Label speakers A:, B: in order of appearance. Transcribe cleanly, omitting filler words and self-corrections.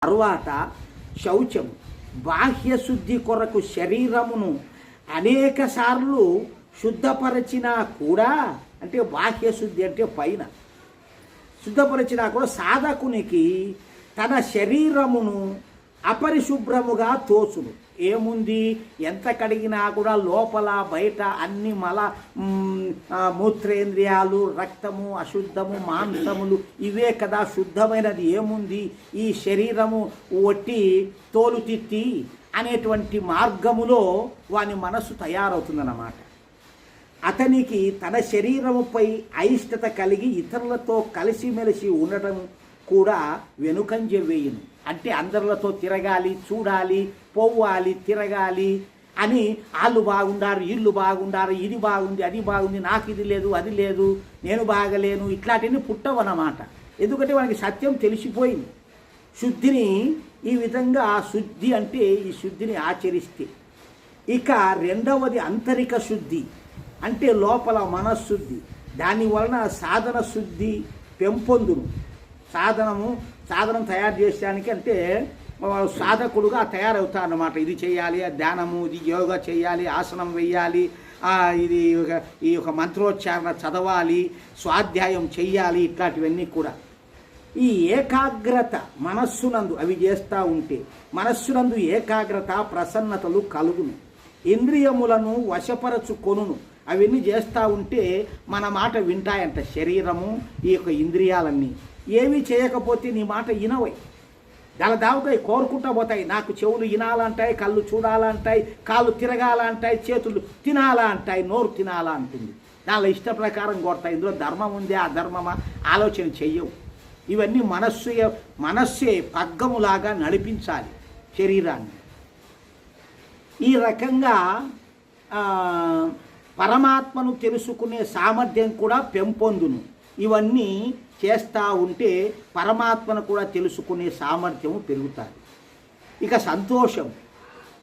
A: తరువాత శౌచం, బాహ్య శుద్ధి కొరకు శరీరమును అనేక సార్లు శుద్ధపరచినా కూడా, అంటే బాహ్య శుద్ధి అంటే పైన శుద్ధపరిచినా కూడా సాధకునికి తన శరీరమును అపరిశుభ్రముగా తోచును. ఏముంది, ఎంత కడిగినా కూడా లోపల బయట అన్ని మూత్రేంద్రియాలు, రక్తము, అశుద్ధము, మాంసములు ఇవే కదా శుద్ధమైనది. ఏముంది, ఈ శరీరము ఒట్టి తోలుతిత్తి అనేటువంటి మార్గములో వాని మనస్సు తయారవుతుందన్నమాట. అతనికి తన శరీరముపై అయిష్టత కలిగి ఇతరులతో కలిసిమెలిసి ఉండటం కూడా వెనుకంజ వేయును. అంటే అందరితో తిరగాలి, చూడాలి, పోవాలి, తిరగాలి అని వాళ్ళు బాగుండారు, వీళ్ళు బాగుండారు, ఇది బాగుంది, అది బాగుంది, నాకు ఇది లేదు, అది లేదు, నేను బాగలేను, ఇట్లాంటివన్నీ పుట్టవన్నమాట. ఎందుకంటే మనకి సత్యం తెలిసిపోయింది. శుద్ధిని ఈ విధంగా, శుద్ధి అంటే ఈ శుద్ధిని ఆచరిస్తే. ఇక రెండవది అంతరిక శుద్ధి, అంటే లోపల మనశ్శుద్ధి. దానివలన సాధన శుద్ధి పెంపొందును. సాధనం తయారు చేయడానికి అంటే సాధకుడుగా తయారవుతారన్నమాట. ఇది చేయాలి, ధ్యానము, ఇది యోగా చేయాలి, ఆసనం వేయాలి, ఈ యొక్క మంత్రోచ్చారణ చదవాలి, స్వాధ్యాయం చెయ్యాలి, ఇట్లాంటివన్నీ కూడా. ఈ ఏకాగ్రత మనస్సునందు అవి చేస్తూ ఉంటే మనస్సునందు ఏకాగ్రత, ప్రసన్నతలు కలుగును. ఇంద్రియములను వశపరచుకొనును. అవన్నీ చేస్తూ ఉంటే మన మాట వింటాయంట శరీరము, ఈ యొక్క ఇంద్రియాలన్నీ. ఏమీ చేయకపోతే నీ మాట వినవై, దావుతాయి, కోరుకుంటూ పోతాయి. నాకు చెవులు వినాలంటాయి, కళ్ళు చూడాలంటాయి, కాళ్ళు తిరగాలంటాయి, చేతులు తినాలా అంటాయి, నోరు తినాలా అంటుంది. దానిలో ఇష్ట ప్రకారం కొడతాయి. ఇందులో ధర్మం ఉంది, ఆ ధర్మమా ఆలోచన చెయ్యవు. ఇవన్నీ మనస్సే పగ్గములాగా నడిపించాలి శరీరాన్ని. ఈ రకంగా పరమాత్మను తెలుసుకునే సామర్థ్యం కూడా పెంపొందును. ఇవన్నీ చేస్తూ ఉంటే పరమాత్మను కూడా తెలుసుకునే సామర్థ్యము పెరుగుతుంది. ఇక సంతోషం,